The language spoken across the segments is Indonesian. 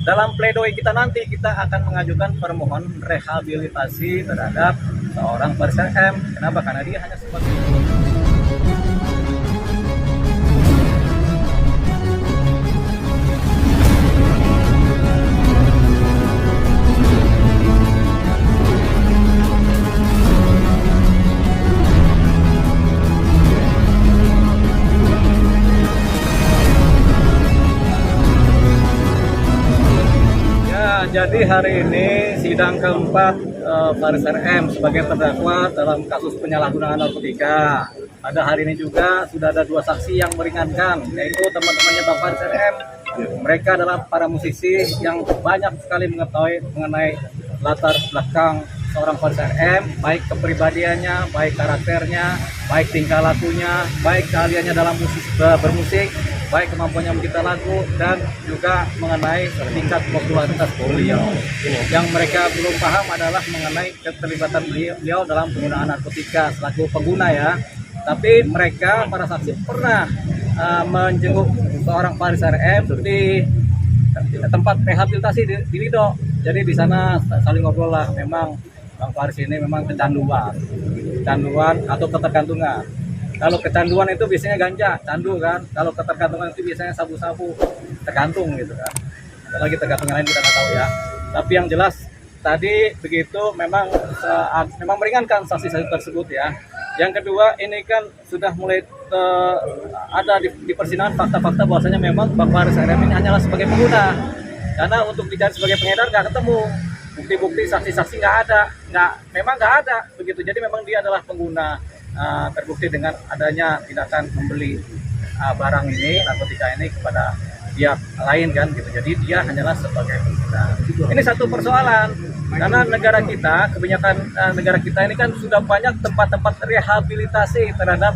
dalam pledoi kita nanti kita akan mengajukan permohonan rehabilitasi terhadap seorang Faris RM. Kenapa? Karena dia hanya sebagai Jadi hari ini sidang keempat Faris RM sebagai terdakwa dalam kasus penyalahgunaan narkotika. Pada hari ini juga sudah ada dua saksi yang meringankan, yaitu teman-temannya Bang Faris RM. Mereka adalah para musisi yang banyak sekali mengetahui mengenai latar belakang seorang Faris RM, baik kepribadiannya, baik karakternya, baik tingkah lakunya, baik keahliannya dalam bermusik, baik kemampuannya mencipta lagu, dan juga mengenai tingkat popularitas beliau. Yang mereka belum paham adalah mengenai keterlibatan beliau dalam penggunaan narkotika selaku pengguna ya. Tapi mereka, para saksi, pernah menjenguk seorang Faris RM di tempat rehabilitasi di Lido. Jadi di sana saling ngobrol lah. Memang Bang Faris ini memang kecanduan atau ketergantungan. Kalau kecanduan itu biasanya ganja, candu kan. Kalau ketergantungan itu biasanya sabu-sabu, tergantung gitu kan. Apalagi tergantungan lain kita nggak tahu ya. Tapi yang jelas tadi begitu memang meringankan saksi-saksi tersebut ya. Yang kedua, ini kan sudah mulai ada di persidangan fakta-fakta bahwasanya memang Bang Faris RM ini hanyalah sebagai pengguna. Karena untuk dicari sebagai pengedar nggak ketemu. Bukti-bukti saksi-saksi memang nggak ada begitu. Jadi memang dia adalah pengguna. Terbukti dengan adanya tindakan membeli barang ini, narkotika ini kepada pihak lain kan gitu. Jadi dia hanyalah sebagai pengguna. Ini satu persoalan karena negara kita, kebanyakan negara kita ini kan sudah banyak tempat-tempat rehabilitasi terhadap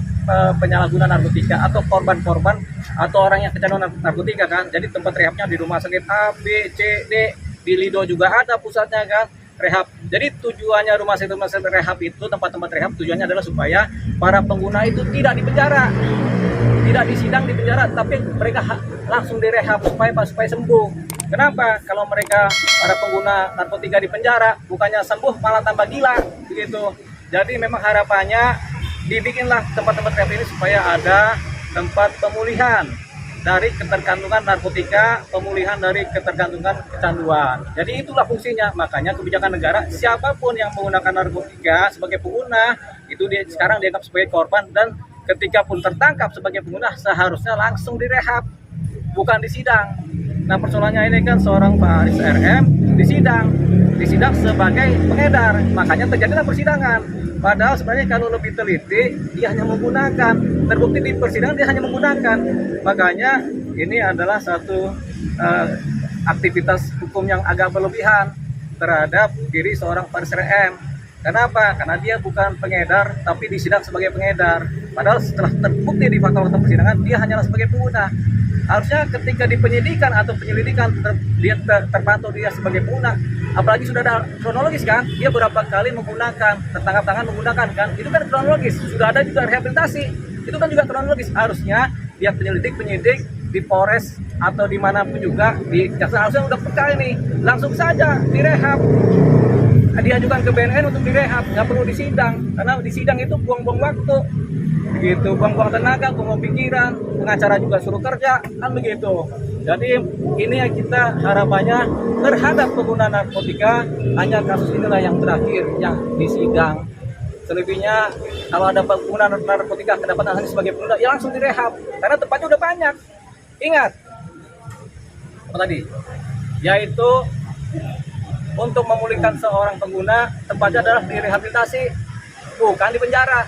penyalahgunaan narkotika atau korban-korban atau orang yang kecanduan narkotika kan. Jadi tempat rehabnya di rumah sakit A, B, C, D, di Lido juga ada pusatnya kan. Rehab. Jadi tujuannya rumah sakit rehab itu, tempat-tempat rehab tujuannya adalah supaya para pengguna itu tidak dipenjara, tidak disidang di penjara, tapi mereka langsung direhab supaya sembuh. Kenapa? Kalau mereka para pengguna narkotika di penjara, bukannya sembuh malah tambah gila, begitu. Jadi memang harapannya dibikinlah tempat-tempat rehab ini supaya ada tempat pemulihan dari ketergantungan narkotika, pemulihan dari ketergantungan kecanduan. Jadi itulah fungsinya. Makanya kebijakan negara, siapapun yang menggunakan narkotika sebagai pengguna, itu sekarang dianggap sebagai korban, dan ketika pun tertangkap sebagai pengguna, seharusnya langsung direhab, bukan disidang. Nah persoalannya ini kan seorang Faris RM disidang sebagai pengedar, makanya terjadilah persidangan. Padahal sebenarnya kalau lebih teliti, dia hanya menggunakan. Terbukti di persidangan dia hanya menggunakan. Makanya ini adalah satu aktivitas hukum yang agak berlebihan terhadap diri seorang Faris RM. Kenapa? Karena dia bukan pengedar, tapi disidang sebagai pengedar. Padahal setelah terbukti di fakta-fakta persidangan, dia hanyalah sebagai pengguna. Harusnya ketika di penyidikan atau penyelidikan dia terpantau dia sebagai pengguna, apalagi sudah ada kronologis kan, dia berapa kali menggunakan, tertangkap tangan menggunakan kan, itu kan kronologis. Sudah ada juga rehabilitasi, itu kan juga kronologis. Harusnya dia penyidik di Polres atau dimanapun juga di jaksa harusnya udah peka ini, langsung saja direhab, diajukan ke BNN untuk direhab, nggak perlu disidang, karena disidang itu buang-buang waktu. Begitu, buang-buang tenaga, buang pikiran, pengacara juga suruh kerja, kan begitu. Jadi ini yang kita harapannya terhadap pengguna narkotika, hanya kasus inilah yang terakhir yang disidang. Selebihnya kalau ada pengguna narkotika kedapatan hanya sebagai pengguna, ya langsung direhab, karena tempatnya udah banyak. Ingat, apa tadi? Yaitu untuk memulihkan seorang pengguna, tempatnya adalah direhabilitasi, bukan di penjara.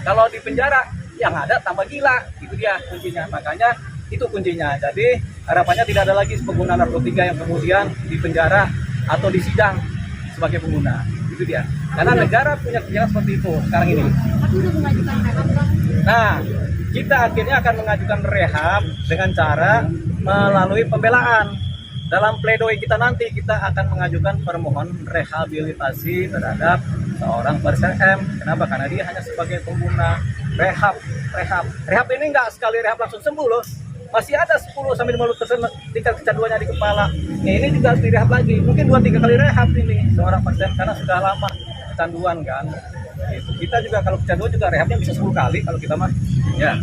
Kalau di penjara yang ada tambah gila, itu dia kuncinya. Makanya itu kuncinya. Jadi harapannya tidak ada lagi pengguna narkotika yang kemudian di penjara atau disidang sebagai pengguna. Itu dia. Karena negara punya kebijakan seperti itu sekarang ini. Nah, kita akhirnya akan mengajukan rehab dengan cara melalui pembelaan. Dalam pledoi kita nanti kita akan mengajukan permohonan rehabilitasi terhadap seorang Faris RM. Kenapa? Karena dia hanya sebagai pengguna rehab ini nggak sekali rehab langsung sembuh loh. masih ada 10 sampai 15% tingkat kecanduannya di kepala. Nah, ini juga harus direhab lagi. Mungkin 2-3 kali rehab ini seorang pasien karena sudah lama kecanduan kan. Gitu. Kita juga kalau kecanduan juga rehabnya bisa 10 kali kalau kita mah. Ya.